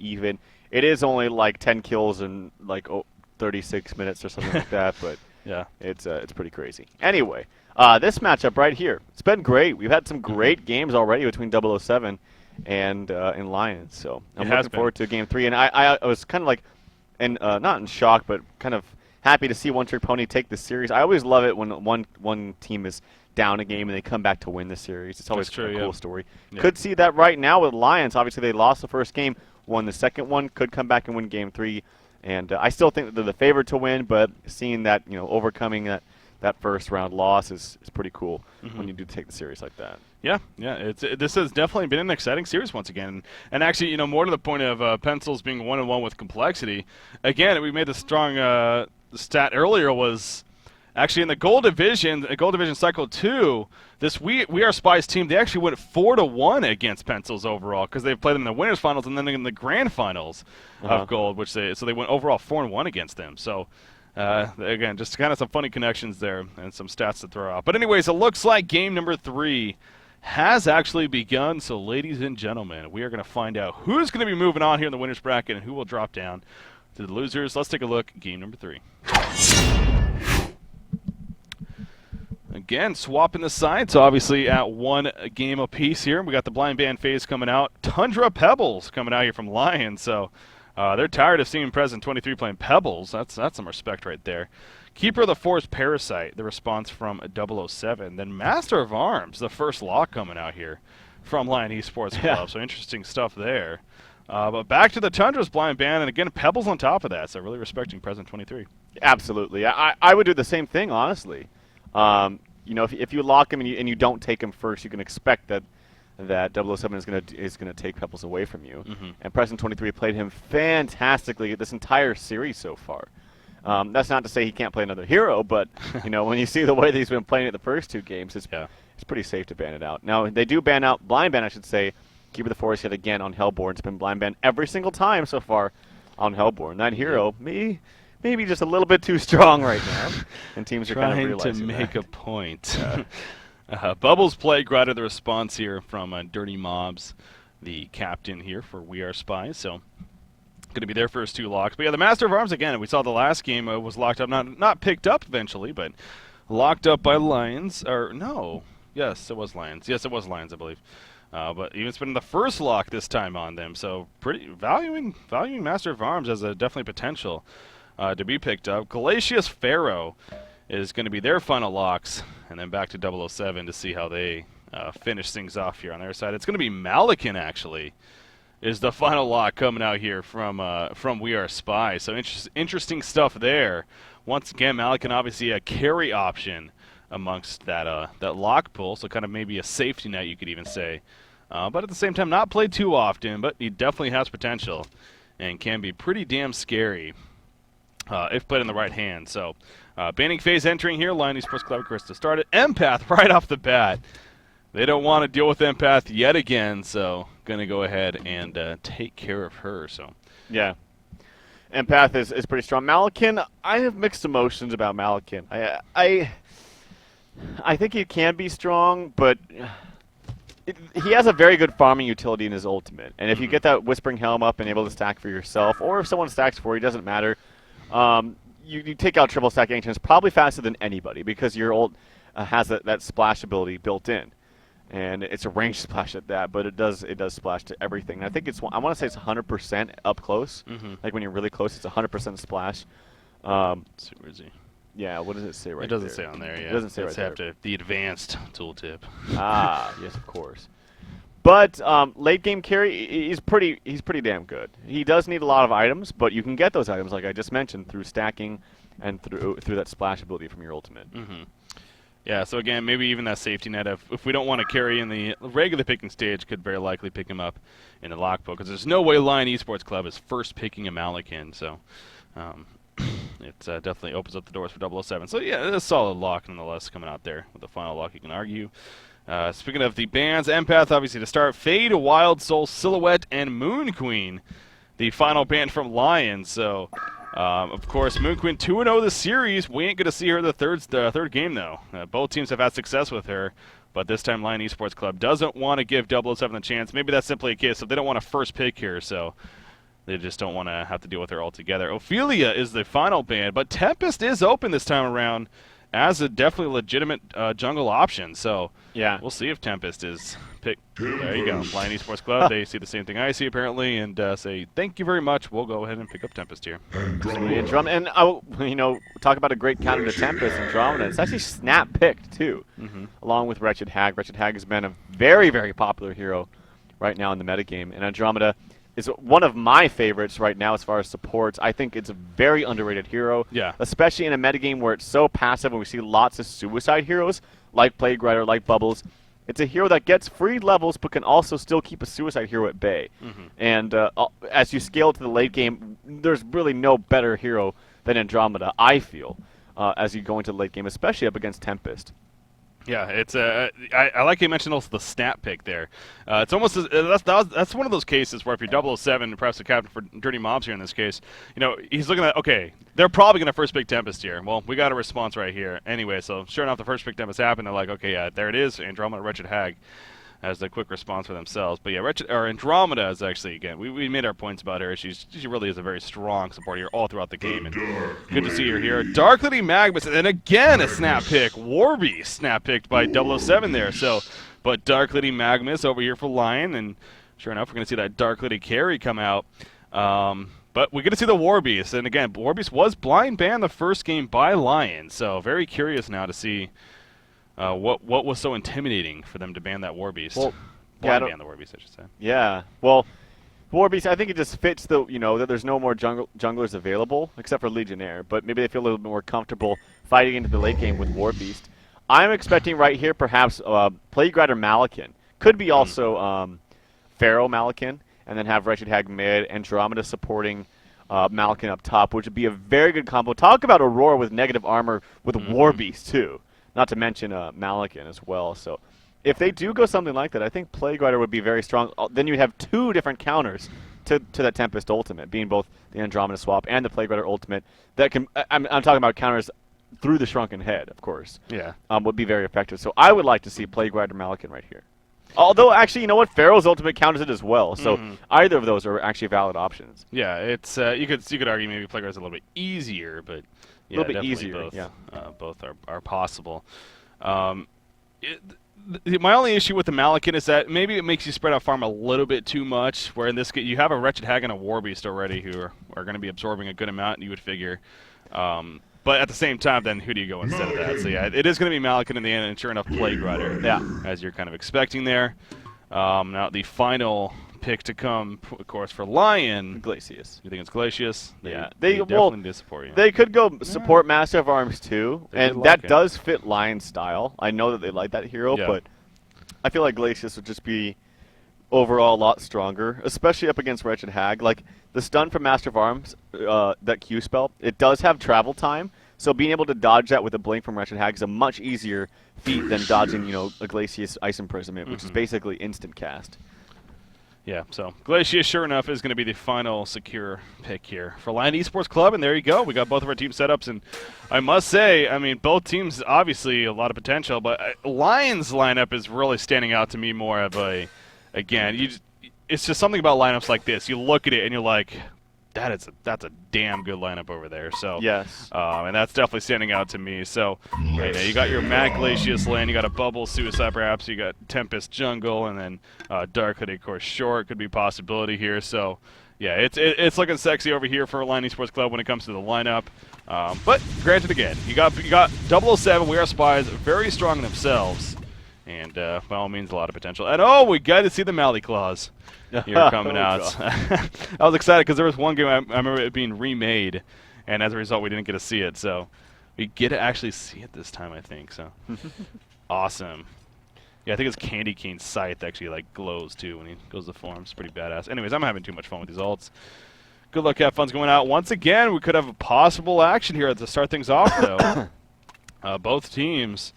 even. It is only like 10 kills in like 36 minutes or something like that, but Yeah. it's pretty crazy. Anyway, this matchup right here, it's been great. We've had some great games already between 007 and Lions, so I'm looking forward to Game 3. And I was kind of like, not in shock, but kind of happy to see One Trick Pony take the series. I always love it when one team is down a game and they come back to win the series. It's always a cool story. Yeah. Could see that right now with Lions. Obviously, they lost the first game, won the second one, could come back and win Game 3. And I still think that they're the favorite to win, but seeing that, overcoming that first round loss is pretty cool when you do take the series like that. Yeah. This has definitely been an exciting series once again. And actually, more to the point of Pencils being 1-1 with complexity. Again, we made the strong stat earlier was actually in the Gold Division Cycle 2, this We Are Spies team, they actually went 4-1 against Pencils overall because they've played them in the Winners Finals and then in the Grand Finals of Gold, so they went overall 4-1 against them. So, again, just kind of some funny connections there and some stats to throw out. But anyways, it looks like game number 3 has actually begun. So, ladies and gentlemen, we are going to find out who's going to be moving on here in the winners bracket and who will drop down to the losers. Let's take a look at game number 3. Again, swapping the sides, so obviously at 1 game apiece here. We got the blind band phase coming out. Tundra Pebbles coming out here from Lions, so they're tired of seeing Present 23 playing Pebbles. That's some respect right there. Keeper of the Forest Parasite, the response from 007. Then Master of Arms, the first lock coming out here from Lion Esports Club, so interesting stuff there. But back to the Tundra's blind band, and again, Pebbles on top of that, so really respecting Present 23. Absolutely. I would do the same thing, honestly. If you lock him and you don't take him first, you can expect that 007 is gonna take Pebbles away from you. And Present 23 played him fantastically this entire series so far. That's not to say he can't play another hero, but when you see the way that he's been playing it the first 2 games, it's pretty safe to ban it out. Now they do blind ban, I should say. Keeper of the Forest yet again on Hellborn. It's been blind banned every single time so far on Hellborn. That hero, maybe just a little bit too strong right now, and teams are kind of realizing trying to make a point. Bubbles Playground, the response here from Dirty Mobs, the captain here for We Are Spies. So going to be their first 2 locks. But yeah, the Master of Arms again. We saw the last game was locked up, not picked up eventually, but locked up by Lions. Or no, yes, it was Lions. Yes, it was Lions, I believe. But even spending the first lock this time on them, so pretty valuing Master of Arms as a definitely potential to be picked up. Glacius Pharaoh is going to be their final locks, and then back to 007 to see how they finish things off here on their side. It's going to be Malikan, actually, is the final lock coming out here from We Are Spies. So interesting stuff there. Once again, Malikan obviously a carry option amongst that lock pool, so kind of maybe a safety net, you could even say. But at the same time, not played too often, but he definitely has potential and can be pretty damn scary if played in the right hand. So, banning phase entering here. Lion Esports Club, of course, to start it. Empath right off the bat. They don't want to deal with Empath yet again, so going to go ahead and take care of her. So, yeah. Empath is pretty strong. Malikan, I have mixed emotions about Malikan. I think he can be strong, but he has a very good farming utility in his ultimate. And if you get that Whispering Helm up and able to stack for yourself, or if someone stacks for you, doesn't matter. You take out triple stack Ancients probably faster than anybody because your ult has that splash ability built in. And it's a ranged splash at that, but it does splash to everything. And I think I want to say it's 100% up close. Like when you're really close, it's 100% splash. Where is he? Yeah, what does it say right there? It doesn't say on there, yeah. It doesn't say right there. Have the advanced tooltip. Yes, of course. But late game carry, he's pretty damn good. He does need a lot of items, but you can get those items, like I just mentioned, through stacking and through that splash ability from your ultimate. Yeah, so again, maybe even that safety net, if we don't want to carry in the regular picking stage, could very likely pick him up in the lock book, because there's no way Lion Esports Club is first picking a Malikan, so it definitely opens up the doors for 007. So yeah, it's a solid lock nonetheless coming out there with the final lock, you can argue. Speaking of the bans, Empath obviously to start, Fade, Wild Soul, Silhouette, and Moon Queen, the final ban from Lions. So, of course, Moon Queen 2-0 this series. We ain't going to see her the third game, though. Both teams have had success with her, but this time Lion Esports Club doesn't want to give 007 a chance. Maybe that's simply a case of they don't want to first pick here, so They just don't want to have to deal with her altogether. Ophelia is the final ban, but Tempest is open this time around as a definitely legitimate jungle option. So yeah, we'll see if Tempest is picked. There you go. Lion Esports Club, they see the same thing I see apparently, and say, thank you very much. We'll go ahead and pick up Tempest here. And I'll, talk about a great counter to Tempest Andromeda. It's actually snap picked too, along with Wretched Hag. Wretched Hag has been a very, very popular hero right now in the metagame, and Andromeda is one of my favorites right now as far as supports. I think it's a very underrated hero, especially in a metagame where it's so passive and we see lots of suicide heroes like Plague Rider, like Bubbles. It's a hero that gets free levels but can also still keep a suicide hero at bay. And as you scale to the late game, there's really no better hero than Andromeda, I feel, as you go into the late game, especially up against Tempest. Yeah, it's I like you mentioned also the snap pick there. It's almost that's one of those cases where if you're 007, perhaps the captain for Dirty Mobs here in this case, he's looking at, okay, they're probably going to first pick Tempest here. Well, we got a response right here anyway. So sure enough, the first pick Tempest happened. They're like, okay, yeah, there it is. Andromeda, Wretched Hag has the quick response for themselves. But yeah, Andromeda is actually, again, we made our points about her. She really is a very strong support here all throughout the game. And good to see her here. Dark Lady Magnus, and then again a snap pick. Warbeast snap picked by 007 there. So, but Dark Lady Magnus over here for Lion, and sure enough, we're going to see that Dark Lady carry come out. But we're going to see the Warbeast. And again, Warbeast was blind banned the first game by Lion. So very curious now to see what was so intimidating for them to ban that Warbeast? Well, ban the Warbeast, I should say. Yeah, well, Warbeast, I think it just fits the, that there's no more junglers available, except for Legionnaire, but maybe they feel a little bit more comfortable fighting into the late game with Warbeast. I'm expecting right here perhaps Plague Rider Malakin. Could be also Pharaoh Malakin, and then have Wretched Hag mid, Andromeda supporting Malakin up top, which would be a very good combo. Talk about Aurora with negative armor with Warbeast, too. Not to mention Malakin as well. So if they do go something like that, I think Plague Rider would be very strong. Then you'd have two different counters to that Tempest ultimate, being both the Andromeda swap and the Plague Rider ultimate. That can I'm talking about counters through the Shrunken Head, of course. Yeah. Would be very effective. So I would like to see Plague Rider Malakin right here. Although, actually, you know what? Pharaoh's ultimate counters it as well. So either of those are actually valid options. Yeah, it's you could argue maybe Plague Rider's a little bit easier, but yeah, a little bit easier. Both are possible. My only issue with the Malakin is that maybe it makes you spread out farm a little bit too much, where in this case you have a Wretched Hag and a Warbeast already who are going to be absorbing a good amount, and you would figure. But at the same time, then who do you go instead of that? So yeah, it is going to be Malakin in the end, and sure enough, Plague Rider, as you're kind of expecting there. Now the final pick to come, of course, for Lion. Glacius. You think it's Glacius? They definitely did support you. They could go support Master of Arms too, and that does fit Lion style. I know that they like that hero, but I feel like Glacius would just be overall a lot stronger, especially up against Wretched Hag. Like the stun from Master of Arms, that Q spell, it does have travel time, so being able to dodge that with a blink from Wretched Hag is a much easier feat than dodging, a Glacius Ice Imprisonment, which is basically instant cast. Yeah, so Glacius, sure enough, is going to be the final secure pick here for Lion Esports Club, and there you go. We got both of our team setups, and I must say, I mean, both teams obviously a lot of potential, but Lion's lineup is really standing out to me more of a, again, it's just something about lineups like this. You look at it and you're like, that's a damn good lineup over there. So yes, and that's definitely standing out to me. So you got your Mac Glacius lane, you got a Bubble Suicide perhaps, you got Tempest Jungle, and then Dark Hoodie, of course, short could be a possibility here. So yeah, it's looking sexy over here for Lion Esports Club when it comes to the lineup. But granted, again, you got 007, We Are Spies, very strong themselves. And by all means, a lot of potential. And we got to see the Mally Claws here coming out. I was excited because there was one game I remember it being remade, and as a result, we didn't get to see it. So we get to actually see it this time, I think. So awesome. Yeah, I think it's Candy Cane's scythe actually like glows too when he goes to form. It's pretty badass. Anyways, I'm having too much fun with these ults. Good luck, have fun's going out. Once again, we could have a possible action here to start things off, though. Both teams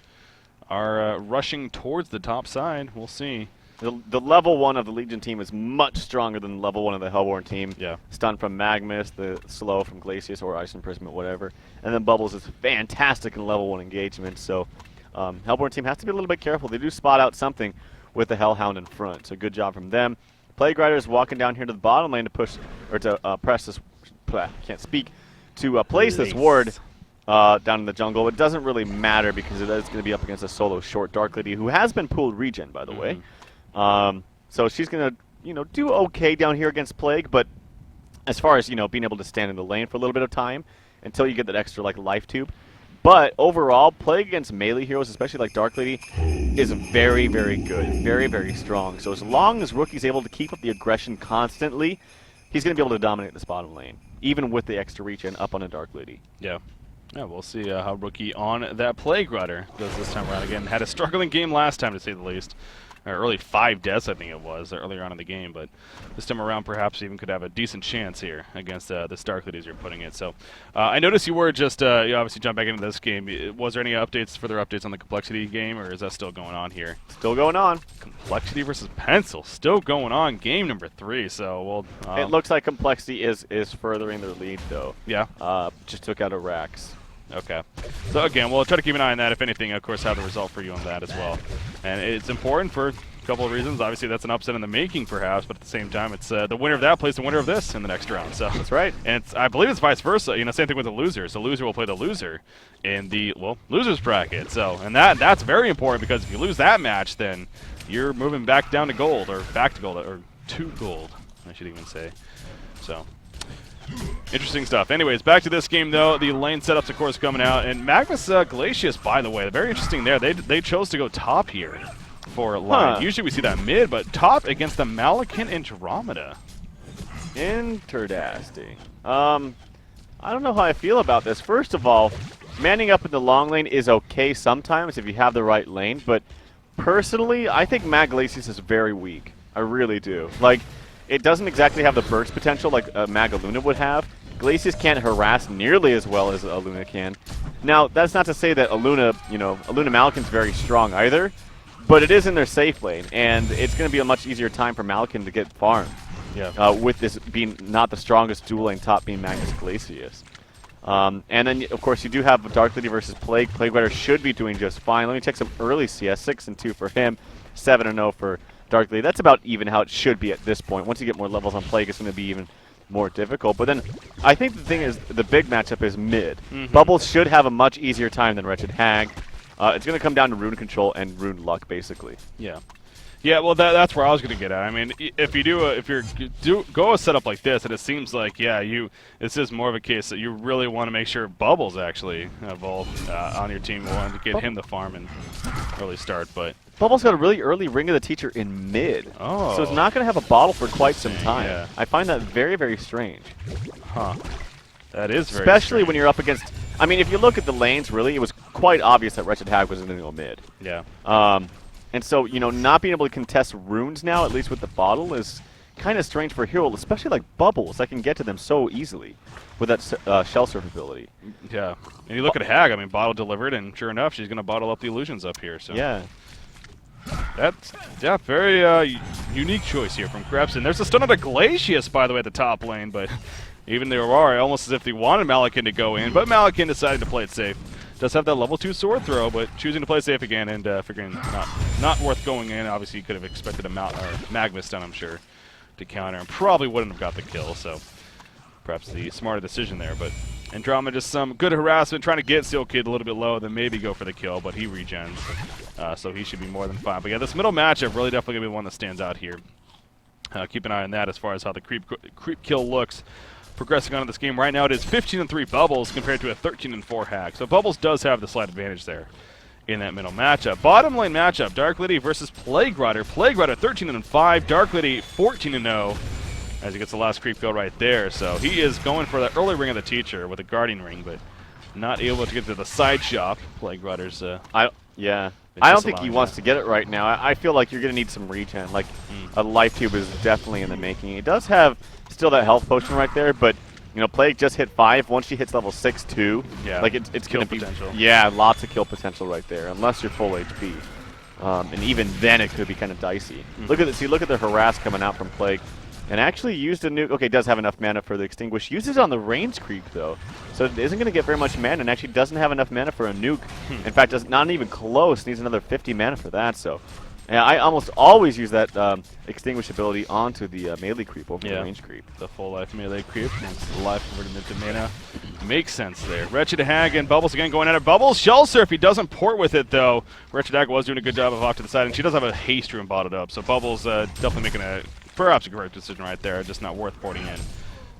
are rushing towards the top side. We'll see. The level 1 of the Legion team is much stronger than the level 1 of the Hellborn team. Yeah. Stun from Magnus, the slow from Glacius or Ice Imprisonment, whatever. And then Bubbles is fantastic in level 1 engagement. So Hellborn team has to be a little bit careful. They do spot out something with the Hellhound in front. So good job from them. Plague Rider is walking down here to the bottom lane to push, or to press this, can't speak, to place this ward down in the jungle. It doesn't really matter because it is going to be up against a solo short Dark Lady who has been pulled regen, by the way. So she's going to, do okay down here against Plague, but as far as, being able to stand in the lane for a little bit of time until you get that extra, life tube. But overall, Plague against melee heroes, especially like Dark Lady, is very, very good. Very, very strong. So as long as Rookie's able to keep up the aggression constantly, he's going to be able to dominate this bottom lane, even with the extra regen up on a Dark Lady. Yeah. Yeah, we'll see how Rookie on that Plague Rider does this time around. Again, had a struggling game last time, to say the least. Early 5 deaths, I think it was, earlier on in the game. But this time around, perhaps even could have a decent chance here against the Dark Ladies you're putting it. So I noticed you were just, you obviously jumped back into this game. Was there any further updates on the Complexity game, or is that still going on here? Still going on. Complexity versus Pencil, still going on. Game number 3. So it looks like Complexity is furthering their lead, though. Yeah. Just took out a Rax. Okay. So again, we'll try to keep an eye on that. If anything, of course, have the result for you on that as well. And it's important for a couple of reasons. Obviously, that's an upset in the making, perhaps, but at the same time, it's the winner of that plays the winner of this in the next round. So that's right. And I believe it's vice versa. Same thing with the losers. The loser will play the loser in the losers bracket. So that's very important, because if you lose that match, then you're moving back down to gold, or back to gold, or to gold, I should even say. So. Interesting stuff. Anyways, back to this game, though. The lane setups, of course, coming out. And Magnus Glacius, by the way, very interesting there. They chose to go top here for line. Usually we see that mid, but top against the Malakin Andromeda. Interesting. I don't know how I feel about this. First of all, manning up in the long lane is okay sometimes if you have the right lane, but personally, I think Mag Glacius is very weak. I really do. It doesn't exactly have the burst potential like Magaluna would have. Glacius can't harass nearly as well as Aluna can. Now, that's not to say that Aluna Malakin's very strong either, but it is in their safe lane, and it's going to be a much easier time for Malakin to get farmed. Yeah. With this being not the strongest dual lane top being Magnus Glacius. And then, of course, you do have Dark Lady versus Plague. Plague Rider should be doing just fine. Let me check some early CS. 6-2 for him, 7-0 for Dark Lady. That's about even how it should be at this point. Once you get more levels on Plague, it's going to be even more difficult. But then I think the thing is, the big matchup is mid. Bubbles should have a much easier time than Wretched Hag. It's going to come down to rune control and rune luck, basically. Yeah. Yeah, well, that's where I was going to get at. I mean, if you go a setup like this, and it seems like, this is more of a case that you really want to make sure Bubbles actually evolve on your team. You want to get him the farm and early start, but Bubbles got a really early Ring of the Teacher in mid, so it's not going to have a bottle for quite some time. Yeah. I find that very, very strange. Huh. That is very Especially strange. when you're up against... I mean, if you look at the lanes, really, it was quite obvious that Wretched Hag was going to go mid. Yeah. And so, not being able to contest runes now, at least with the bottle, is kind of strange for a hero, especially like Bubbles, that can get to them so easily with that shell surfability. Yeah. And you look at Hag, I mean, bottle delivered, and sure enough, she's going to bottle up the illusions up here. So yeah. That's, very unique choice here from Krebs. And there's a stun on the Glacius, by the way, at the top lane, but even there are almost as if they wanted Malakin to go in, but Malakin decided to play it safe. Does have that level 2 sword throw, but choosing to play safe again and figuring not worth going in. Obviously, you could have expected a Magma stun, I'm sure, to counter, and probably wouldn't have got the kill, so perhaps the smarter decision there. But Andromeda just some good harassment, trying to get Seal Kid a little bit low, then maybe go for the kill, but he regens, so he should be more than fine. But yeah, this middle matchup really definitely going to be one that stands out here. Keep an eye on that as far as how the creep kill looks. Progressing on in this game right now, it is 15-3 Bubbles compared to a 13-4 Hag. So Bubbles does have the slight advantage there in that middle matchup. Bottom lane matchup, Dark Lady versus Plague Rider. Plague Rider 13-5, Dark Lady 14-0 as he gets the last creep kill right there. So he is going for the early Ring of the Teacher with a Guardian Ring, but not able to get to the side shop. Plague Rider's I don't think he wants to get it right now. I feel like you're going to need some regen. Like, a life tube is definitely in the making. It does have still that health potion right there, but, Plague just hit 5. Once she hits level 6, too, it's going to be... potential. Yeah, lots of kill potential right there, unless you're full HP. And even then, it could be kind of dicey. Look at this. Look at the harass coming out from Plague. And actually used a nuke. Okay, does have enough mana for the extinguish. Uses it on the range creep, though. So it isn't going to get very much mana, and actually doesn't have enough mana for a nuke. In fact, not even close. Needs another 50 mana for that, so Yeah, I almost always use that extinguish ability onto the melee creep over the range creep. The full life melee creep. The life converted into mana. Makes sense there. Wretched Hag and Bubbles again going at it. Bubbles Shell Surf. He doesn't port with it though. Wretched Hag was doing a good job of off to the side, and she does have a haste room botted up. So Bubbles definitely making perhaps a correct decision right there. Just not worth porting in,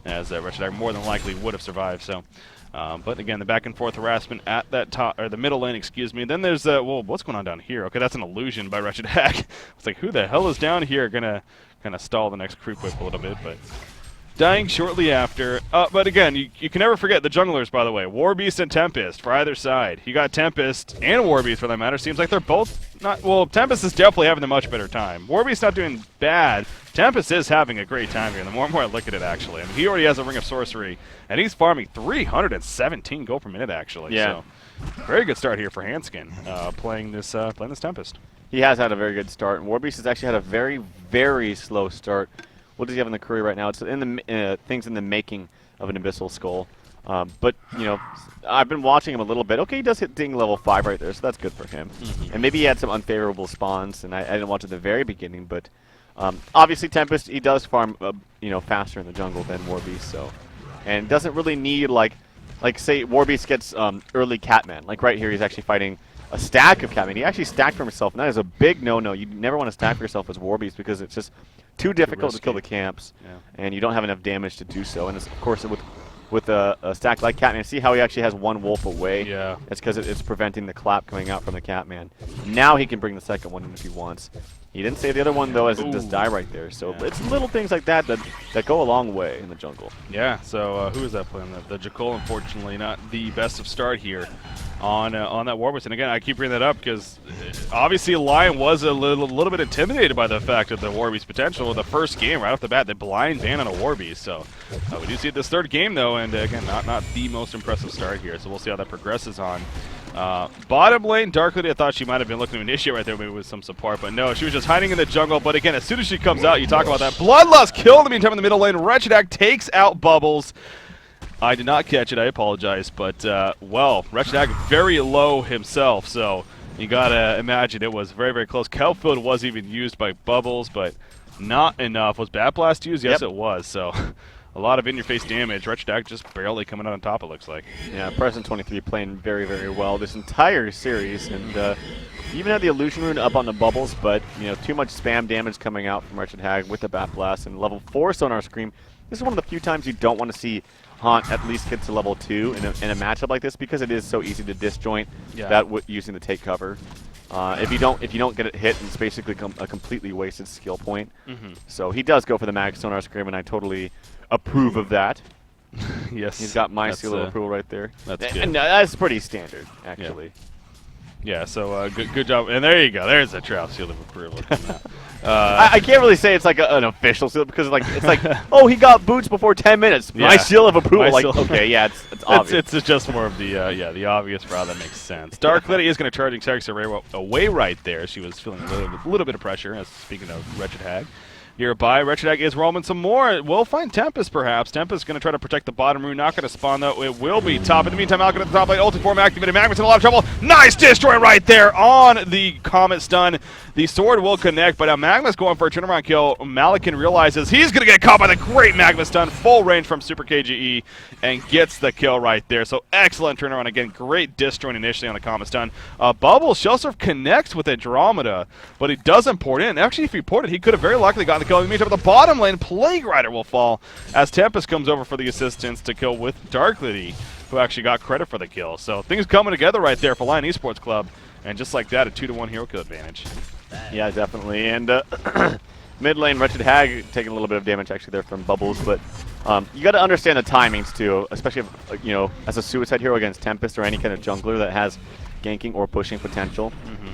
as Wretched Hag more than likely would have survived. So. But again, the back and forth harassment at that top, or the middle lane, excuse me. Then there's well, what's going on down here? Okay, that's an illusion by Wretched Hag. It's like, who the hell is down here? Gonna kind of stall the next creep whip a little bit, but dying shortly after. But again, you can never forget the junglers, by the way. Warbeast and Tempest for either side. You got Tempest and Warbeast for that matter. Seems like they're both not. Well, Tempest is definitely having a much better time. Warbeast not doing bad. Tempest is having a great time here. The more and more I look at it, actually, I mean, he already has a Ring of Sorcery, and he's farming 317 gold per minute, actually. Yeah. So, very good start here for Hanskin, playing this Tempest. He has had a very good start, and Warbeast has actually had a very, very slow start. What does he have in the career right now? It's in the things in the making of an Abyssal Skull. But, you know, I've been watching him a little bit. Okay, he does hit ding level 5 right there, so that's good for him. And maybe he had some unfavorable spawns, and I didn't watch at the very beginning, but obviously Tempest, he does farm, you know, faster in the jungle than Warbeast, so. And doesn't really need, like say Warbeast gets early Catman. Like right here, he's actually fighting a stack of Catman. He actually stacked for himself, and that is a big no-no. You never want to stack for yourself as Warbeast because it's just too difficult to kill the camps, and you don't have enough damage to do so. And it's, of course, with a stack like Catman, see how he actually has one wolf away? Yeah. It's because it's preventing the clap coming out from the Catman. Now he can bring the second one in if he wants. He didn't save the other one, though, as it does die right there. So it's little things like that that go a long way in the jungle. Yeah, so who is that playing? The Jakul, unfortunately, not the best of start here on that Warbeast. And again, I keep bringing that up because obviously Lion was a little bit intimidated by the fact of the Warbeast potential. The first game, right off the bat, they blind ban on a Warbeast. So we do see it this third game, though, and again, not the most impressive start here. So we'll see how that progresses on. Bottom lane, Dark Lady, I thought she might have been looking to initiate right there maybe with some support, but no, she was just hiding in the jungle. But again, as soon as she comes out, you talk about that Bloodlust kill in the meantime in the middle lane. Wretched Hag takes out Bubbles. I did not catch it, I apologize, but well, Wretched Hag very low himself, so you gotta imagine it was very, very close. Kelfield was even used by Bubbles, but not enough. Was Bat Blast used? Yes, it was, so a lot of in-your-face damage. Wretched Hag just barely coming out on top, it looks like. Yeah, Present 23 playing very, very well this entire series, and even had the Illusion Rune up on the Bubbles, but you know, too much spam damage coming out from Wretched Hag with the Bat Blast and level 4 Sonar Scream. This is one of the few times you don't want to see HoN at least get to level 2 in a matchup like this because it is so easy to disjoint that using the take cover. If you don't get it hit, it's basically a completely wasted skill point. So he does go for the Max Sonar Scream, and I totally approve of that. Yes, he's got my seal of approval right there. That's good. And that's pretty standard, actually. Yeah, so good job. And there you go. There's a Trout seal of approval. I can't really say it's like an official seal because it's like oh, he got boots before 10 minutes. My seal of approval. Like okay, yeah, it's obvious. It's just more of the the obvious route that makes sense. Dark Lady is going to charge Xerxes away right there. She was feeling a little bit of pressure. As speaking of Wretched Hag. Nearby, Wretched Hag is roaming some more. We'll find Tempest, perhaps. Tempest going to try to protect the bottom rune. Not going to spawn, though. It will be top. In the meantime, Alcon at the top lane. Ulti-form activated. Magma's in a lot of trouble. Nice destroy right there on the Comet stun. The sword will connect, but now Magma's going for a turnaround kill. Malakin realizes he's going to get caught by the great Magma stun. Full range from Super KGE and gets the kill right there. So excellent turnaround. Again, great disjoint initially on the Comet stun. Bubbles, Shellsurf connects with Andromeda, but he doesn't port in. Actually, if he ported, he could have very likely gotten the kill. In the meantime, at the bottom lane, Plague Rider will fall as Tempest comes over for the assistance to kill with Dark Lady, who actually got credit for the kill. So things coming together right there for Lion Esports Club. And just like that, a 2-to-1 hero kill advantage. Yeah, definitely. And mid lane, Wretched Hag taking a little bit of damage actually there from Bubbles, but you got to understand the timings too, especially if, you know, as a suicide hero against Tempest or any kind of jungler that has ganking or pushing potential.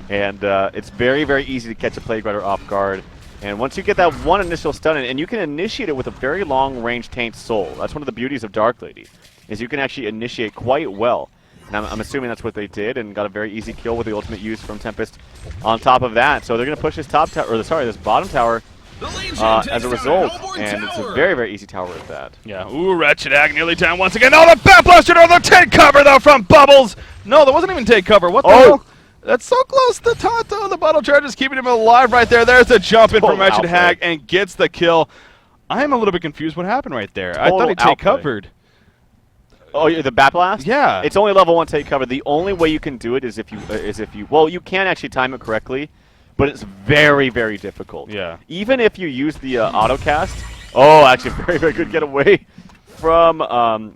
And it's very, very easy to catch a Plague Rider off guard. And once you get that one initial stun, and you can initiate it with a very long-range Taint Soul. That's one of the beauties of Dark Lady, is you can actually initiate quite well. And I'm assuming that's what they did, and got a very easy kill with the ultimate use from Tempest on top of that. So they're going to push this top tower, or sorry, this bottom tower as a result, and it's a very, very easy tower at that. Yeah, ooh, Wretched Hag nearly down once again. Oh, the Bat Blaster, no, the take cover, though, from Bubbles. No, there wasn't even take cover. What the hell? That's so close to Tonto. The bottle charge is keeping him alive right there. There's a jump in from Wretched Hag and gets the kill. I'm a little bit confused what happened right there. I thought he'd take covered. Oh, the Bat Blast? Yeah. It's only level 1 take cover. The only way you can do it is if you well, you can actually time it correctly, but it's very, very difficult. Yeah. Even if you use the auto cast. Oh, actually, very, very good getaway from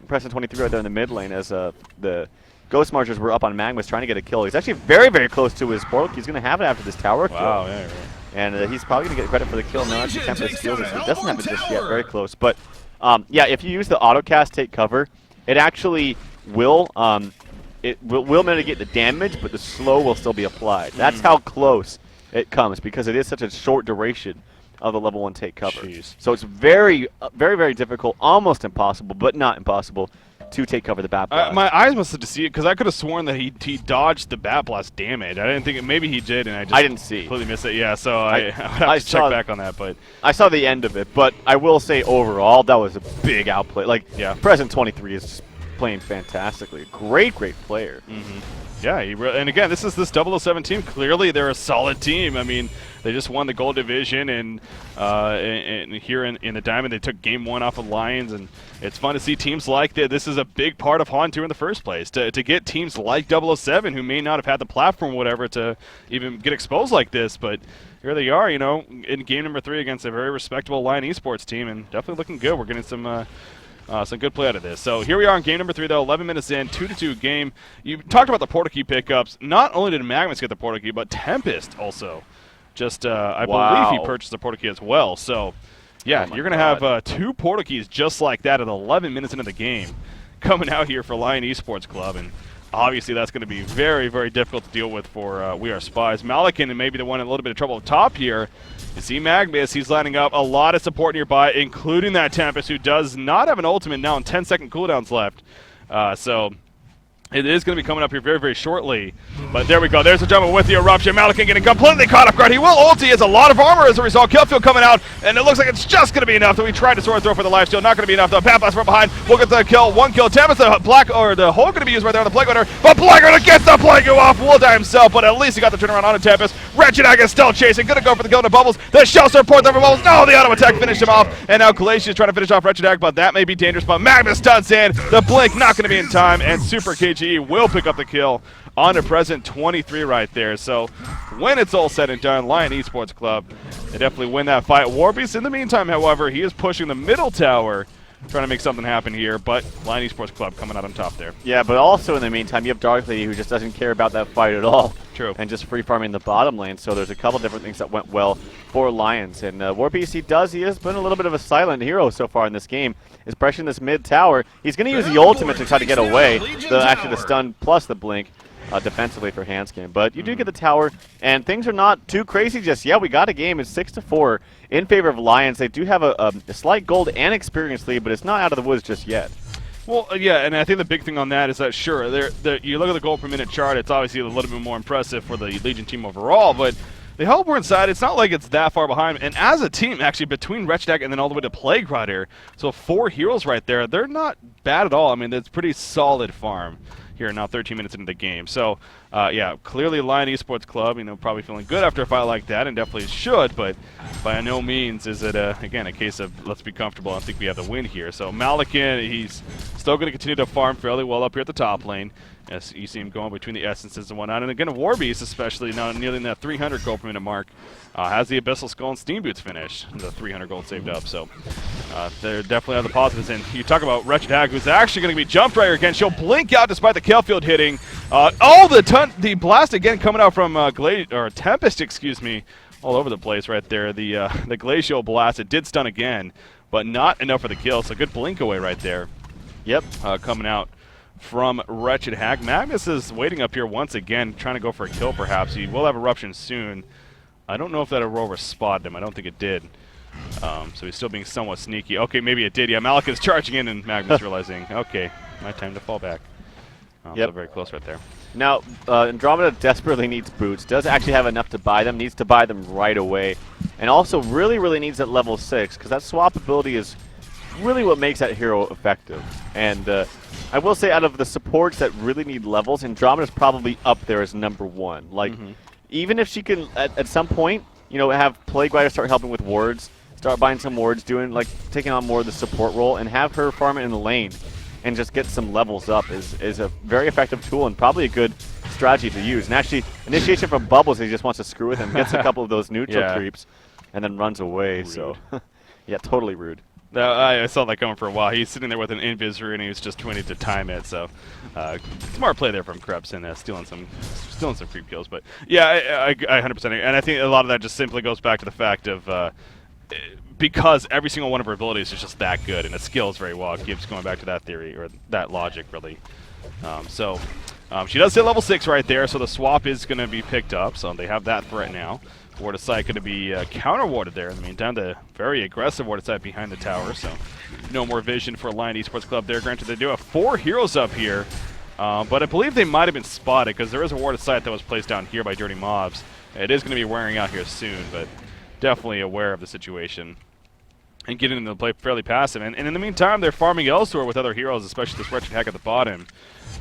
Preston 23 right there in the mid lane as the Ghost Marchers were up on Magmus trying to get a kill. He's actually very, very close to his portal. He's going to have it after this tower kill. Wow, yeah, right. And he's probably going to get credit for the kill. No, actually, Tempest steals it, so he doesn't have it just yet. Very close. But, yeah, if you use the autocast take cover, it actually will mitigate the damage, but the slow will still be applied. That's how close it comes, because it is such a short duration of the level 1 take cover. Jeez. So it's very, very, very difficult, almost impossible, but not impossible, to take cover the Bat Blast. My eyes must have deceived, because I could have sworn that he dodged the Bat Blast damage. I didn't think maybe he did, and I didn't see. Completely missed it. Yeah, so I would have to check back on that. But I saw the end of it, but I will say overall that was a big outplay. Like, yeah, Present 23 is just playing fantastically. Great, great player. Yeah, and again, this 007 team. Clearly, they're a solid team. I mean, they just won the Gold Division, and here in the Diamond, they took Game 1 off of Lions, and it's fun to see teams like that. This is a big part of HoN 2 in the first place, to get teams like 007, who may not have had the platform or whatever to even get exposed like this, but here they are, you know, in Game number 3 against a very respectable Lion Esports team, and definitely looking good. We're getting some good play out of this. So here we are in game number 3, though. 11 minutes in, 2-2 game. You talked about the portal key pickups. Not only did Magmus get the portal key, but Tempest also. Just, I believe he purchased the portal key as well. So, yeah, you're going to have 2 portal keys just like that at 11 minutes into the game coming out here for Lion Esports Club. And obviously that's going to be very, very difficult to deal with for We Are Spies. Malikan may be the one in a little bit of trouble up top here. You see Magmus, he's lining up a lot of support nearby, including that Tempest, who does not have an ultimate now, and 10-second cooldowns left. So it is going to be coming up here very, very shortly. But there we go. There's a jump with the eruption. Malikan getting completely caught off guard. He will ult. He has a lot of armor as a result. Killfield coming out, and it looks like it's just going to be enough. That we tried to sword throw for the lifesteal. Not going to be enough. The Bat Blast from behind. We'll get the kill. 1 kill. Tempest, the hole going to be used right there on the Plague Runner. But Plague Runner gets the Plague off. Will die himself, but at least he got the turnaround on a Tempest. Wretched Hag is still chasing. Going to go for the kill to Bubbles. The shell support there for Bubbles. No, the auto attack finished him off. And now Glacier is trying to finish off Wretched Hag, but that may be dangerous. But Magmus stunts in. The Blink not going to be in time, and Super KGE will pick up the kill on to Present 23 right there. So when it's all said and done, Lion Esports Club, they definitely win that fight. Warbeast, in the meantime, however, he is pushing the middle tower, trying to make something happen here, but Lion Esports Club coming out on top there. Yeah, but also in the meantime, you have Darkly, who just doesn't care about that fight at all. True. And just free farming the bottom lane, so there's a couple different things that went well for Lions. And Warbeast, he has been a little bit of a silent hero so far in this game. Is pressuring this mid tower. He's going to use the ultimate to try to get away, actually the stun plus the blink. Defensively for Hanskin, but you do get the tower, and things are not too crazy just yet. We got a game. It's 6-4 in favor of Lions. They do have a slight gold and experience lead, but it's not out of the woods just yet. Well, yeah, and I think the big thing on that is that, sure, you look at the gold per minute chart, it's obviously a little bit more impressive for the Legion team overall, but the Hellborn side, it's not like it's that far behind. And as a team, actually, between Wretched Hag and then all the way to Plague Rider, so 4 heroes right there, they're not bad at all. I mean, it's pretty solid farm here now 13 minutes into the game. So, yeah, clearly Lion Esports Club, you know, probably feeling good after a fight like that, and definitely should, but by no means is it, again, a case of let's be comfortable. I think we have the win here. So Malikan, he's still going to continue to farm fairly well up here at the top lane. As you see him going between the essences and whatnot. And again, Warbeast, especially now nearly that 300 gold per minute mark, has the Abyssal Skull and Steam Boots finish, the 300 gold saved up. So there definitely are the positives. And you talk about Wretched Hag, who's actually going to be jumped right here again. She'll blink out despite the kill field hitting. The blast again coming out from Tempest, excuse me, all over the place right there. The Glacial blast, it did stun again, but not enough for the kill. So good blink away right there. Yep, coming out from Wretched Hag. Magmus is waiting up here once again, trying to go for a kill perhaps. He will have Eruption soon. I don't know if that Aurora spotted him. I don't think it did. So he's still being somewhat sneaky. Okay, maybe it did. Yeah, Malikan's charging in and Magmus realizing, okay, my time to fall back. So very close right there. Now, Andromeda desperately needs boots. Does actually have enough to buy them. Needs to buy them right away. And also really, really needs at level 6, because that swap ability is really what makes that hero effective. And I will say, out of the supports that really need levels, Andromeda's probably up there as #1. Like, even if she can, at some point, you know, have Plague Rider start helping with wards, start buying some wards, taking on more of the support role, and have her farm it in the lane, and just get some levels up is a very effective tool and probably a good strategy to use. And actually, initiation from Bubbles, he just wants to screw with him, gets a couple of those neutral creeps, and then runs away. Rude. So, yeah, totally rude. I saw that coming for a while. He's sitting there with an invisor, and he was just trying to time it. So, smart play there from Krebs and stealing some creep kills. But yeah, I 100%. And I think a lot of that just simply goes back to the fact of because every single one of her abilities is just that good, and it scales very well. It keeps going back to that theory or that logic, really. She does hit level 6 right there, so the swap is going to be picked up. So they have that threat now. Ward of Sight going to be counter-warded there. In the meantime, the very aggressive Ward of Sight behind the tower, so no more vision for Lion Esports Club there. Granted, they do have 4 heroes up here, but I believe they might have been spotted because there is a Ward of Sight that was placed down here by Dirty Mobs. It is going to be wearing out here soon, but definitely aware of the situation and getting into the play fairly passive. And in the meantime, they're farming elsewhere with other heroes, especially this Wretched Hack at the bottom,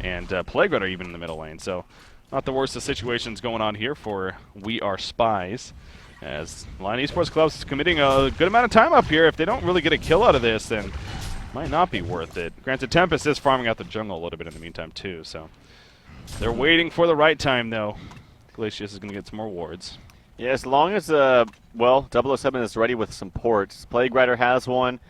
and Plague Rider even in the middle lane. So not the worst of situations going on here for We Are Spies, as Lion Esports Club is committing a good amount of time up here. If they don't really get a kill out of this, then it might not be worth it. Granted, Tempest is farming out the jungle a little bit in the meantime too, so they're waiting for the right time though. Glacius is going to get some more wards. Yeah, as long as, well, 007 is ready with some ports. Plague Rider has one.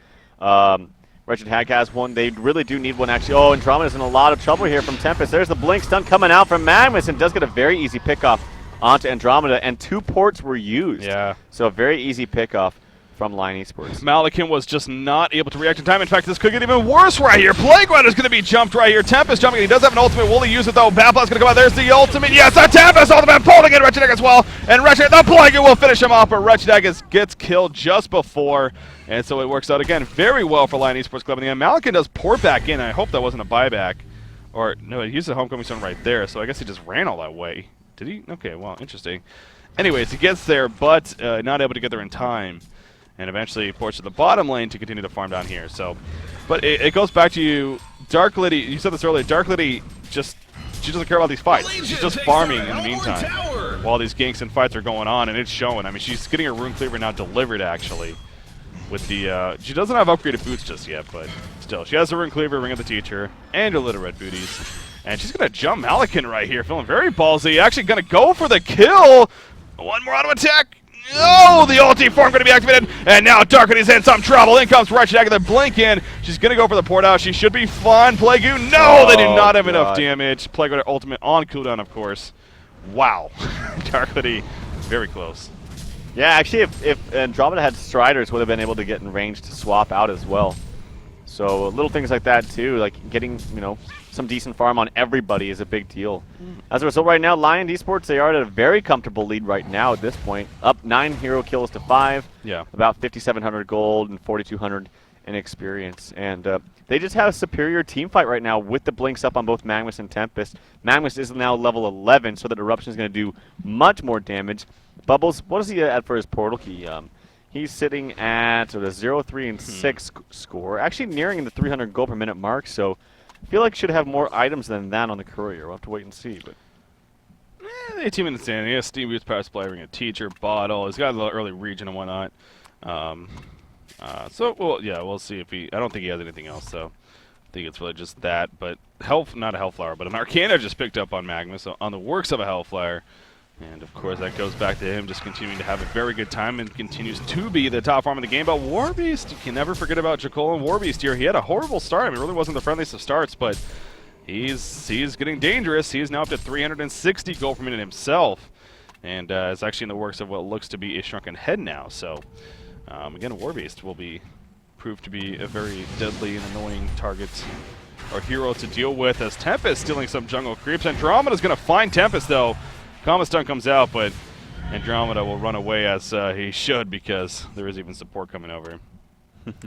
Wretched Hag has one. They really do need one, actually. Oh, Andromeda's in a lot of trouble here from Tempest. There's the Blink Stun coming out from Magnus, and does get a very easy pickoff onto Andromeda, and 2 ports were used. Yeah. So a very easy pickoff from Lion Esports. Malakin was just not able to react in time. In fact, this could get even worse right here. Plague Rider's going to be jumped right here. Tempest jumping. He does have an ultimate. Will he use it, though? Babla's going to come out. There's the ultimate. Yes, the Tempest ultimate pulling in Wretched Egg as well. And Wretched, the Plague will finish him off, but Wretched Egg gets killed just before. And so it works out, again, very well for Lion Esports Club. In the end, Malakin does port back in. I hope that wasn't a buyback. Or, no, he used the Homecoming Stone right there, so I guess he just ran all that way. Did he? Okay, well, interesting. Anyways, he gets there, but not able to get there in time. And eventually ports to the bottom lane to continue to farm down here. So, but it goes back to you, Dark Liddy. You said this earlier. Dark Liddy she doesn't care about these fights. She's just farming in the meantime while these ganks and fights are going on, and it's showing. I mean, she's getting her Rune Cleaver now delivered actually. With the she doesn't have upgraded boots just yet, but still, she has the Rune Cleaver, Ring of the Teacher, and her Little Red Booties. And she's gonna jump Malakin right here, feeling very ballsy. Actually gonna go for the kill. One more auto attack. Oh, the ulti form going to be activated, and now Darkness in some trouble. In comes Wretched Egg, the blink in. She's going to go for the port out. She should be fine. Plague-U, no, they do not have enough damage. Plague Rider ultimate on cooldown, of course. Wow. Darkness, very close. Yeah, actually, if Andromeda had Striders, would have been able to get in range to swap out as well. So little things like that too, like getting, you know, some decent farm on everybody is a big deal. As a result, right now, Lion Esports, they are at a very comfortable lead right now at this point. Up 9 hero kills to 5. Yeah. About 5,700 gold and 4,200 in experience. And they just have a superior team fight right now with the blinks up on both Magnus and Tempest. Magnus is now level 11, so that Eruption is going to do much more damage. Bubbles, what is he at for his portal key? He's sitting at a 0, 3, and 6 score. Actually nearing the 300 gold per minute mark, so I feel like should have more items than that on the courier. We'll have to wait and see. But they team in the stand. He has Steam Boots, Power Supply, Ring of Teacher, Bottle. He's got a little early region and whatnot. So, well, yeah, we'll see if he... I don't think he has anything else, so I think it's really just that. But health, not a Hellflower, but an Arcana just picked up on Magnus, so on the works of a Hellflower. And, of course, that goes back to him just continuing to have a very good time and continues to be the top farm in the game. But Warbeast, you can never forget about Jakol and Warbeast here. He had a horrible start. I mean, it really wasn't the friendliest of starts, but he's getting dangerous. He is now up to 360 gold per minute himself. And is actually in the works of what looks to be a Shrunken Head now. So, again, Warbeast will be proved to be a very deadly and annoying target or hero to deal with, as Tempest stealing some jungle creeps. Andromeda's going to find Tempest, though. Common Stun comes out, but Andromeda will run away as he should, because there is even support coming over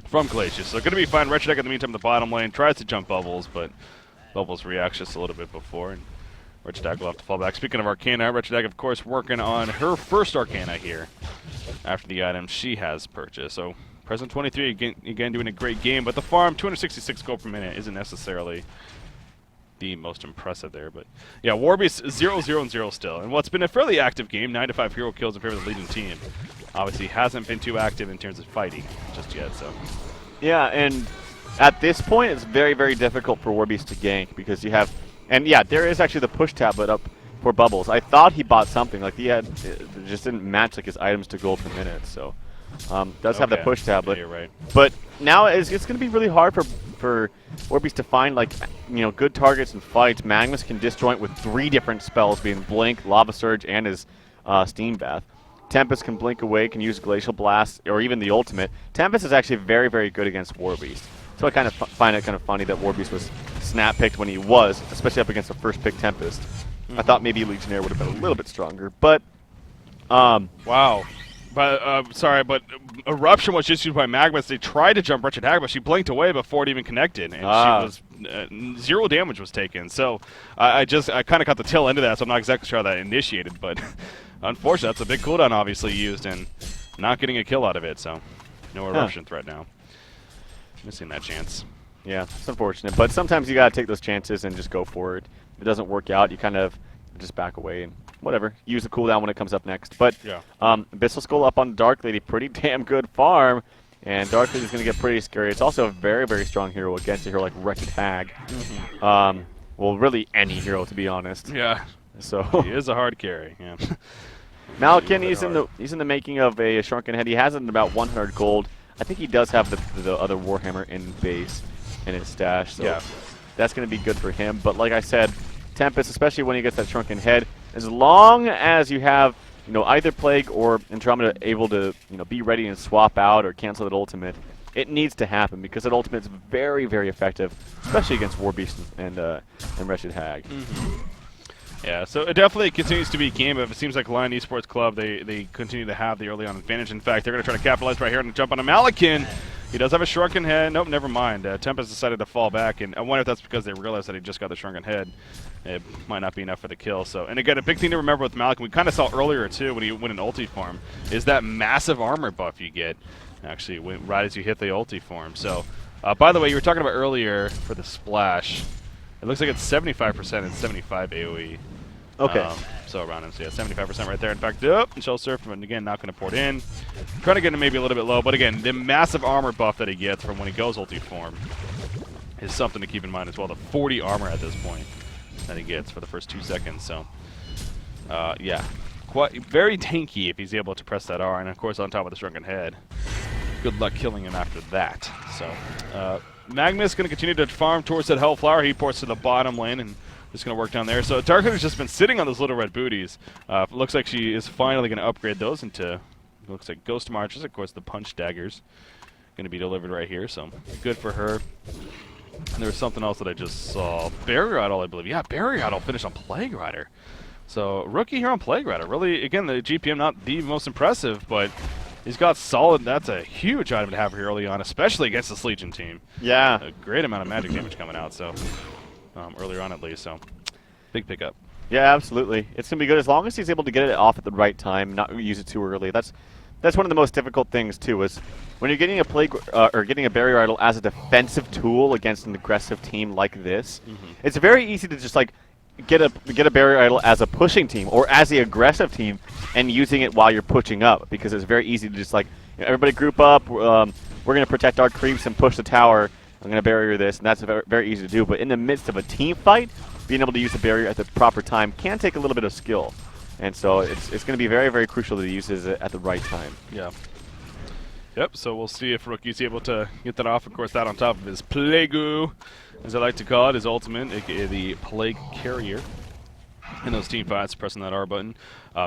from Glacius. So going to be fine. Wretched Egg in the meantime in the bottom lane. Tries to jump Bubbles, but Bubbles reacts just a little bit before, and Wretched Egg will have to fall back. Speaking of Arcana, Wretched Egg, of course, working on her first Arcana here after the item she has purchased. So Present 23 again doing a great game, but the farm 266 gold per minute isn't necessarily the most impressive there. But yeah, Warbeast 0-0-0 still, and what's been a fairly active game, 9 to 5 hero kills in favor of the Legion team. Obviously hasn't been too active in terms of fighting just yet. So yeah, and at this point it's very, very difficult for Warbeast to gank because you have, and yeah, there is actually the push tablet up for Bubbles. I thought he bought something, like he had, it just didn't match like his items to gold per minute, so does have the push tablet. Yeah, you're right. But now it's going to be really hard for Warbeast to find, like, good targets and fights. Magnus can disjoint with 3 different spells, being Blink, Lava Surge, and his Steam Bath. Tempest can blink away, can use Glacial Blast, or even the ultimate. Tempest is actually very, very good against Warbeast. So I kind of find it kind of funny that Warbeast was snap-picked when he was, especially up against the first-pick Tempest. I thought maybe Legionnaire would have been a little bit stronger, but... wow. But sorry, but Eruption was just used by Magnus. They tried to jump Wretched Hag, but she blinked away before it even connected, and she was 0 damage was taken. So I kind of caught the tail end of that, so I'm not exactly sure how that initiated, but unfortunately, that's a big cooldown obviously used, and not getting a kill out of it. So no Eruption threat now. Missing that chance. Yeah, it's unfortunate, but sometimes you gotta take those chances and just go for it. If it doesn't work out, you kind of just back away and whatever. Use the cooldown when it comes up next. But yeah. Abyssal Skull up on Dark Lady, pretty damn good farm, and Dark Lady's gonna get pretty scary. It's also a very, very strong hero against a hero like Wretched Hag. Well, really any hero, to be honest. Yeah. So he is a hard carry. Yeah. Malkin, he's in the making of a Shrunken Head. He has it in about 100 gold. I think he does have the other Warhammer in base in his stash, so yeah, that's going to be good for him. But like I said, Tempest, especially when he gets that Shrunken Head, as long as you have either Plague or Andromeda able to be ready and swap out or cancel that ultimate, it needs to happen because that ultimate is very, very effective, especially against Warbeast and Wretched Hag. Yeah, so it definitely continues to be a game, but it seems like Lion Esports Club, they continue to have the early on advantage. In fact, they're going to try to capitalize right here and jump on a Malakin. He does have a Shrunken Head. Nope, never mind. Tempest decided to fall back, and I wonder if that's because they realized that he just got the Shrunken Head. It might not be enough for the kill. So, and again, a big thing to remember with Malakin, we kind of saw earlier too when he went an ulti farm, is that massive armor buff you get, actually, right as you hit the ulti form. So, by the way, you were talking about earlier for the splash. It looks like it's 75% and 75 AoE. Okay. So around him, so yeah, 75% right there. In fact, and Shell Surf, and again, not going to port in. Trying to get him maybe a little bit low, but again, the massive armor buff that he gets from when he goes ulti form is something to keep in mind as well. The 40 armor at this point that he gets for the first 2 seconds. So, yeah, very tanky if he's able to press that R, and of course on top of the Shrunken Head. Good luck killing him after that. So, Magnus going to continue to farm towards that Hellflower. He ports to the bottom lane and just going to work down there. So Darkhood has just been sitting on those little red booties. Looks like she is finally going to upgrade those into, looks like Ghost Marches. Of course, the Punch Daggers going to be delivered right here. So good for her. And there was something else that I just saw. Barrier Idol, I believe. Yeah, Barrier Idol finished on Plague Rider. So rookie here on Plague Rider. Really, again, the GPM not the most impressive, but he's got solid. That's a huge item to have here early on, especially against this Legion team. Yeah. A great amount of magic damage coming out. So. Earlier on at least, so big pickup. Yeah, absolutely. It's going to be good as long as he's able to get it off at the right time, not use it too early. That's one of the most difficult things too, is when you're getting a plague or getting a barrier idol as a defensive tool against an aggressive team like this. It's very easy to just like get a barrier idol as a pushing team or as the aggressive team and using it while you're pushing up, because it's very easy to just like everybody group up. We're going to protect our creeps and push the tower. I'm going to barrier this, and that's very, very easy to do. But in the midst of a team fight, being able to use the barrier at the proper time can take a little bit of skill. And so it's going to be very, very crucial that he uses it at the right time. Yeah. Yep, so we'll see if Rookie's able to get that off. Of course, that on top of his Plague-oo, as I like to call it, his ultimate, aka the Plague Carrier. In those team fights, pressing that R button.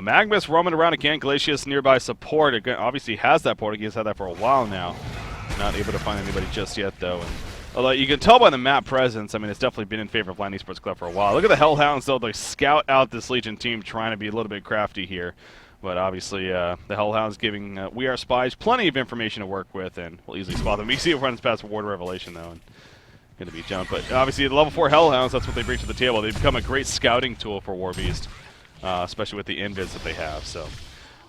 Magnus roaming around again. Glacius nearby support. Again, obviously has that port. He has had that for a while now. Not able to find anybody just yet, though. And although you can tell by the map presence, I mean, it's definitely been in favor of Lion Esports Club for a while. Look at the Hellhounds, though. They scout out this Legion team, trying to be a little bit crafty here. But obviously, the Hellhounds giving We Are Spies plenty of information to work with, and we'll easily spot them. We see it runs past Ward Revelation, though, and going to be jumped. But obviously, the level 4 Hellhounds, that's what they bring to the table. They've become a great scouting tool for Warbeast, especially with the invids that they have. So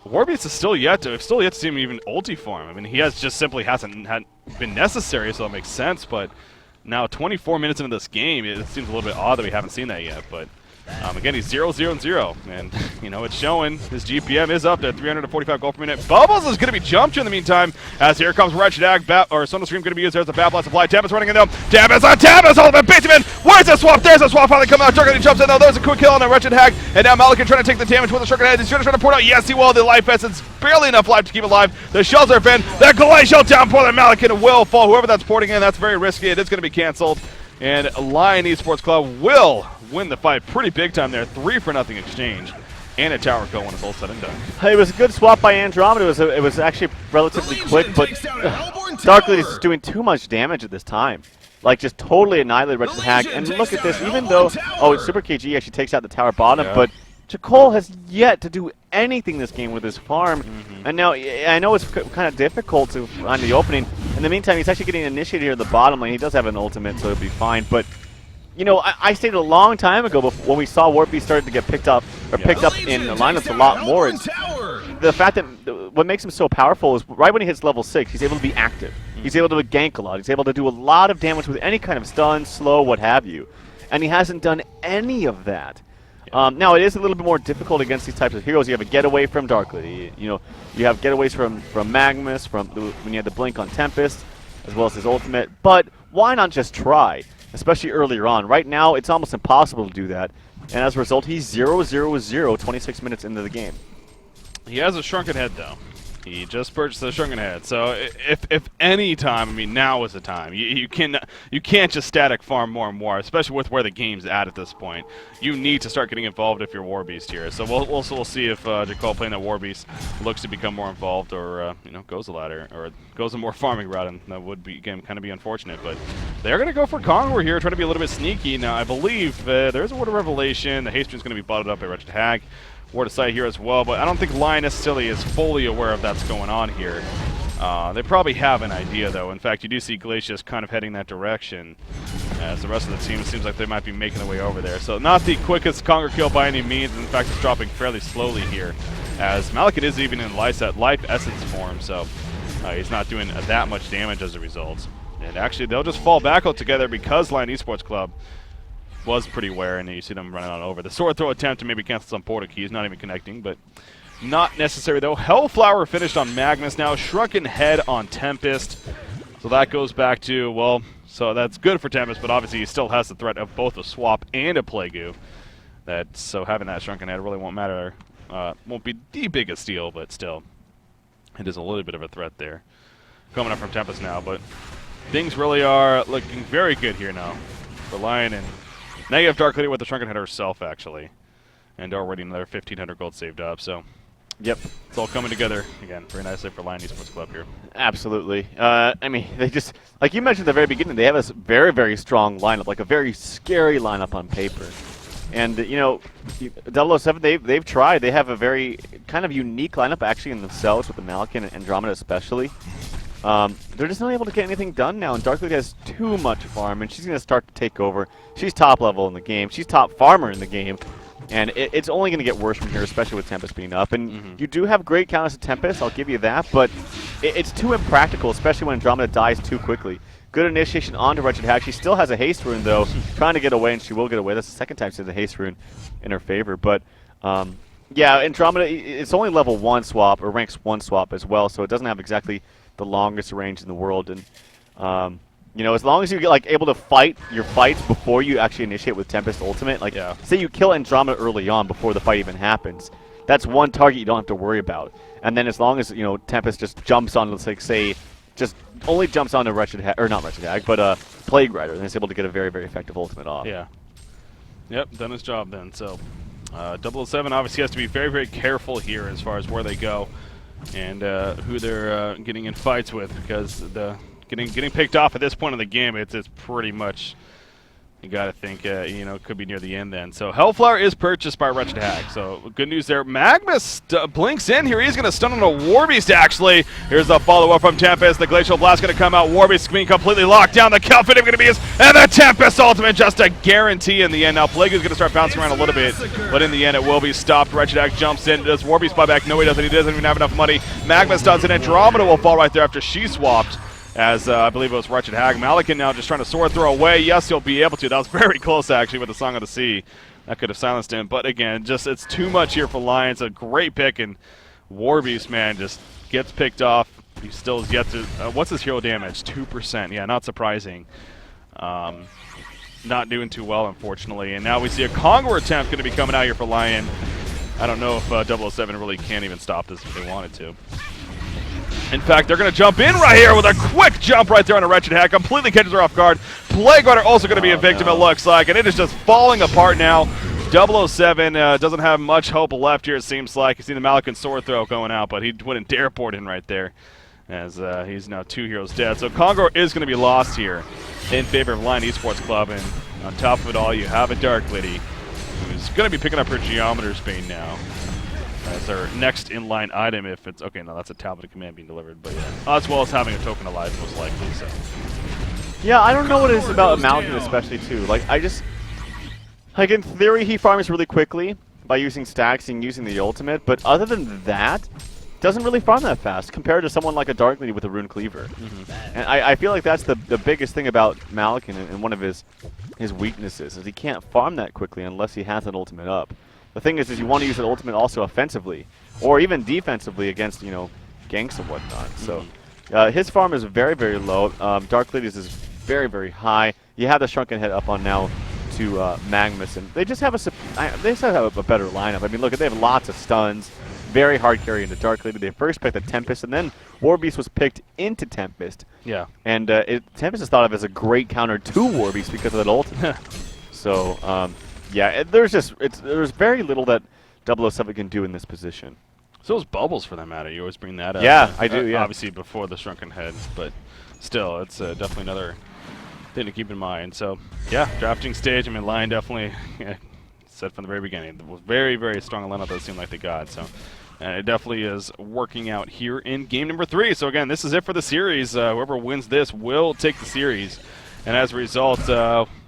Warbeast is still yet to see him even ulti form. I mean, he has just simply hasn't been necessary, so it makes sense. But now, 24 minutes into this game, it seems a little bit odd that we haven't seen that yet. But again, he's 0-0-0, and you know it's showing. His GPM is up to 345 gold per minute. Bubbles is going to be jumped in the meantime, as here comes Wretched Hag. Sono Stream going to be used. There's a Bat Blast Supply. Tempest running in though. Tempest on Tempest. Ultimate beats him in. Where's the swap? There's a swap finally coming out. Juggernaut jumps in though. There's a quick kill on a Wretched Hag, and now Malikan trying to take the damage with the Juggernaut. He's going to try to port out. Yes, he will. The life essence, barely enough life to keep it alive. The shells are bent. The glacial downpour. The Malikan will fall. Whoever that's porting in, that's very risky. It is going to be canceled. And Lion Esports Club will win the fight pretty big time there. 3-0 exchange. And a tower kill when it's all said and done. It was a good swap by Andromeda. It was actually relatively quick, but Dark Lady is doing too much damage at this time. Like, just totally annihilated Wretched Hag. And look at this, even though, Super KG actually takes out the tower bottom, but Jakol has yet to do anything this game with his farm. And now, I know it's kind of difficult to find the opening. In the meantime, he's actually getting initiated here in the bottom lane. He does have an ultimate, so he'll be fine. But, you know, I stated a long time ago when we saw Warbeast started to get picked up in the lineups a lot more. It's the fact that what makes him so powerful is right when he hits level 6, he's able to be active. He's able to gank a lot. He's able to do a lot of damage with any kind of stun, slow, what have you. And he hasn't done any of that. Now, it is a little bit more difficult against these types of heroes. You have a getaway from Dark Lady. You know, you have getaways from Magnus, when you had the blink on Tempest, as well as his ultimate. But why not just try, especially earlier on? Right now, it's almost impossible to do that. And as a result, he's 0-0-0, 26 minutes into the game. He has a shrunken head, though. He just purchased a shrunken head. So if any time, I mean, now is the time. You can't just static farm more and more, especially with where the game's at this point. You need to start getting involved if you're Warbeast here. So we'll see if Jakol playing that Warbeast looks to become more involved, or you know, goes a ladder or goes a more farming route, and that would be again kind of be unfortunate. But they're going to go for Congor here, trying to be a little bit sneaky. Now I believe there's a Word of Revelation. The haste run's going to be botted up by Wretched Hag. Word of Sight here as well, but I don't think Lion necessarily is fully aware of that's going on here. They probably have an idea, though. In fact, you do see Glacius kind of heading that direction, as the rest of the team seems like they might be making their way over there. So not the quickest Congor kill by any means. In fact, it's dropping fairly slowly here, as Malikan is even in life essence form, so he's not doing that much damage as a result. And actually, they'll just fall back altogether because Lion Esports Club was pretty aware, and you see them running on over. The sword throw attempt to maybe cancel some portal keys, not even connecting, but not necessary though. Hellflower finished on Magnus now, Shrunken Head on Tempest. So that goes back to, well, so that's good for Tempest, but obviously he still has the threat of both a swap and a Plague. So having that Shrunken Head really won't matter. Won't be the biggest deal, but still, it is a little bit of a threat there. Coming up from Tempest now, but things really are looking very good here now for Lion. And now you have Dark Lady with the Shrunken Head herself, actually. And already another 1,500 gold saved up, so yep, it's all coming together, again, very nicely for Lion Esports Club here. Absolutely. I mean, they just, like you mentioned at the very beginning, they have a very, very strong lineup, like a very scary lineup on paper. And, you know, 007, they've tried. They have a very kind of unique lineup, actually, in themselves, with the Malikan and Andromeda especially. They're just not able to get anything done now, and Dark Lady has too much farm, and she's going to start to take over. She's top level in the game. She's top farmer in the game, and it's only going to get worse from here, especially with Tempest being up. And you do have great counters to Tempest, I'll give you that, but it's too impractical, especially when Andromeda dies too quickly. Good initiation onto Wretched Hag. She still has a haste rune, though, trying to get away, and she will get away. That's the second time she has a haste rune in her favor. But, yeah, Andromeda, it's only level 1 swap, or ranks 1 swap as well, so it doesn't have exactly the longest range in the world. And, you know, as long as you get, like, able to fight your fights before you actually initiate with Tempest Ultimate, like, say you kill Andromeda early on before the fight even happens, that's one target you don't have to worry about. And then as long as, you know, Tempest just jumps on, let's like, say, just only jumps onto Wretched Hag, or not Wretched Hag, but Plague Rider, and is able to get a very, very effective ultimate off. Yeah. Yep, done his job then. So 007 obviously has to be very, very careful here as far as where they go and who they're getting in fights with, because the getting picked off at this point in the game, it's pretty much, you got to think, it could be near the end then. So Hellflower is purchased by Wretched Hag. So good news there. Magnus blinks in here. He's going to stun on a Warbeast, actually. Here's the follow-up from Tempest. The Glacial Blast going to come out. Warbeast being completely locked down. The Calfin going to be his, and the Tempest ultimate just a guarantee in the end. Now Plague is going to start bouncing around a little bit, but in the end it will be stopped. Wretched Hag jumps in. Does Warbeast buy back? No, he doesn't. He doesn't even have enough money. Magnus does it. Andromeda will fall right there after she swapped. As I believe it was Wretched Hag. Malikan now just trying to sword throw away. Yes, he'll be able to. That was very close, actually, with the Song of the Sea. That could have silenced him. But again, just it's too much here for Lions. A great pick, and Warbeast, man, just gets picked off. He still is yet to... what's his hero damage? 2%. Yeah, not surprising. Not doing too well, unfortunately. And now we see a Congor attempt going to be coming out here for Lion. I don't know if 007 really can't even stop this if they wanted to. In fact, they're going to jump in right here with a quick jump right there on a Wretched Hag. Completely catches her off guard. Plague Rider also going to be a victim, it looks like. And it is just falling apart now. 007 doesn't have much hope left here, it seems like. You see the Malikan sword throw going out, but he wouldn't dare port in right there. As he's now 2 heroes dead. So Congor is going to be lost here in favor of Lion Esports Club. And on top of it all, you have a Dark Lady who's going to be picking up her Geometer's Bane now as our next in-line item. If it's okay, no, that's a tablet of command being delivered, but yeah, as well as having a token alive, most likely. So yeah, I don't know what it is about Malikan especially too. Like in theory, he farms really quickly by using stacks and using the ultimate, but other than that, doesn't really farm that fast compared to someone like a Dark Lady with a Rune Cleaver. And I feel like that's the biggest thing about Malikan and one of his weaknesses is he can't farm that quickly unless he has an ultimate up. The thing is you want to use an ultimate also offensively, or even defensively against, ganks and whatnot. So his farm is very, very low. Dark Lady's is very, very high. You have the Shrunken Head up on now to Magnus, and they just have a better lineup. I mean, look, they have lots of stuns, very hard carry into Dark Lady. They first picked the Tempest, and then Warbeast was picked into Tempest. Yeah. And Tempest is thought of as a great counter to Warbeast because of that ultimate. So, yeah, there's very little that 007 can do in this position. So is Bubbles for that matter. You always bring that up. Yeah, I do, yeah. Obviously before the Shrunken Head, but still, it's definitely another thing to keep in mind. So, yeah, drafting stage, I mean, Lion definitely said from the very beginning, it was very, very strong lineup that it seemed like they got. So, and it definitely is working out here in game number 3. So, again, this is it for the series. Whoever wins this will take the series. And as a result,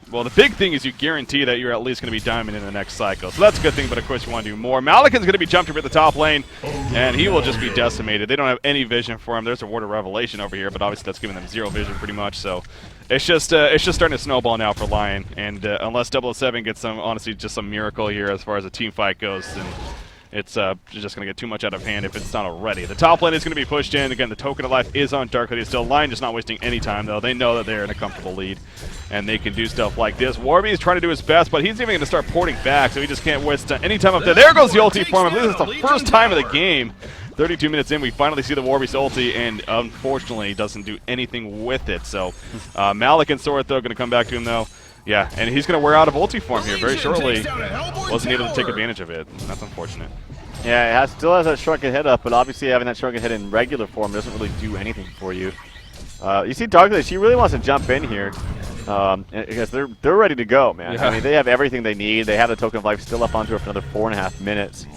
well, the big thing is you guarantee that you're at least going to be diamond in the next cycle. So that's a good thing, but of course you want to do more. Malikan's going to be jumped up at the top lane, and he will just be decimated. They don't have any vision for him. There's a Word of Revelation over here, but obviously that's giving them 0 vision pretty much. So it's just starting to snowball now for Lion. And unless 007 gets honestly, just some miracle here as far as a team fight goes, then it's just going to get too much out of hand if it's not already. The top lane is going to be pushed in. Again, the Token of Life is on Dark Lady still. Lion just not wasting any time, though. They know that they're in a comfortable lead, and they can do stuff like this. Warby is trying to do his best, but he's even going to start porting back, so he just can't waste any time up there. There goes the ulti for him. I believe it's the first time of the game. 32 minutes in, we finally see the Warbeast ulti, and unfortunately, he doesn't do anything with it. So, Malik and Sword, though, going to come back to him, though. Yeah, and he's going to wear out of ulti form here very shortly. Wasn't able to take advantage of it. That's unfortunate. Yeah, it still has that Shrunken Head up, but obviously having that Shrunken Head in regular form doesn't really do anything for you. You see Dark Lady, she really wants to jump in here because they're ready to go, man. Yeah. I mean, they have everything they need. They have the Token of Life still up onto her for another 4.5 minutes.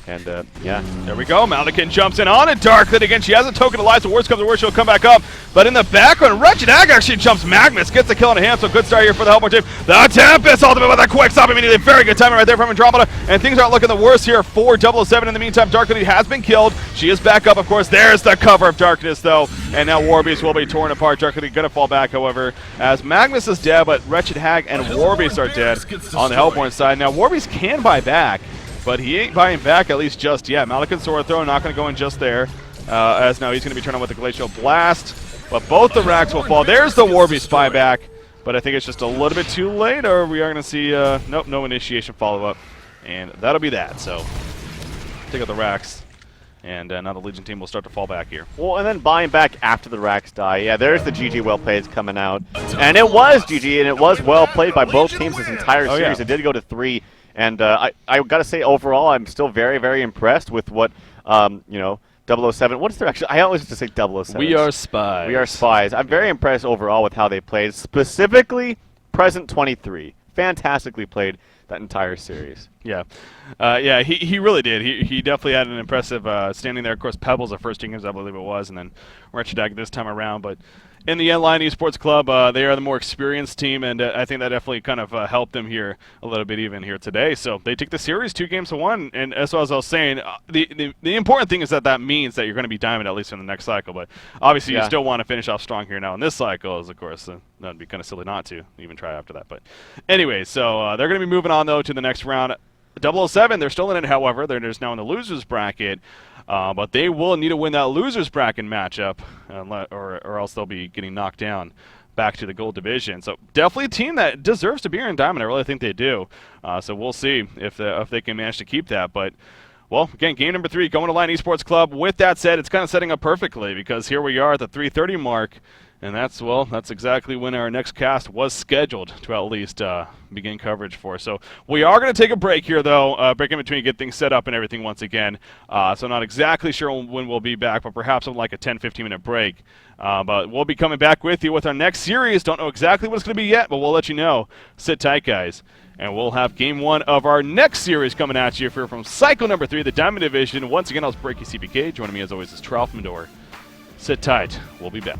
And, yeah. There we go. Malikan jumps in on it. Dark Lady again. She has a Token of Life, so worst comes to worst, she'll come back up. But in the background, Wretched Hag actually jumps Magnus. Gets the kill on a hand, so good start here for the Hellborn team. The Tempest ultimate with a quick stop immediately. Very good timing right there from Andromeda. And things aren't looking the worst here for 007. In the meantime, Dark Lady has been killed. She is back up, of course. There's the cover of Darkness, though. And now Warbeast will be torn apart. Dark Lady going to fall back, however, as Magnus is dead, but Wretched Hag and Warbeast are dead on the Hellborn side. Now, Warbeast can buy back, but he ain't buying back, at least just yet. Malikan Sword Throw not going to go in just there, as now he's going to be turned on with the Glacial Blast. But both the racks will fall. There's the Warbeast buyback, but I think it's just a little bit too late, or we are going to see, nope, no initiation follow-up. And that'll be that, so take out the racks. And now the Legion team will start to fall back here. Well, and then buying back after the racks die. Yeah, there's the GG well played coming out. And it was GG, and it was well played by both teams this entire series. Yeah. It did go to 3. And I got to say, overall, I'm still very, very impressed with what, 007. What's their actually? I always just say 007. We are spies. We are spies. I'm very impressed overall with how they played. Specifically, present 23. Fantastically played that entire series. Yeah, yeah, he really did. He definitely had an impressive standing there. Of course, Pebbles the first 2 games, I believe it was, and then Wretched this time around. But in the end, Lion Esports Club, they are the more experienced team, and I think that definitely kind of helped them here a little bit even here today. So they take the series 2-1, and as I was saying, the important thing is that means that you're going to be diamond at least in the next cycle. But obviously, you still want to finish off strong here now in this cycle, as of course that'd be kind of silly not to even try after that. But anyway, so they're going to be moving on though to the next round. 007, they're still in it, however. They're just now in the losers bracket. But they will need to win that losers bracket matchup, or else they'll be getting knocked down back to the gold division. So definitely a team that deserves to be here in diamond. I really think they do. So we'll see if they can manage to keep that. But well, again, game number 3 going to Lion Esports Club. With that said, it's kind of setting up perfectly because here we are at the 3:30 mark. And that's exactly when our next cast was scheduled to at least begin coverage for. So we are going to take a break here, though, break in between, get things set up and everything once again. So not exactly sure when we'll be back, but perhaps on like a 10-15-minute break. But we'll be coming back with you with our next series. Don't know exactly what it's going to be yet, but we'll let you know. Sit tight, guys. And we'll have game 1 of our next series coming at you from cycle number 3, the Diamond Division. Once again, I was Breaky CPK. Joining me, as always, is Tralf Medor. Sit tight. We'll be back.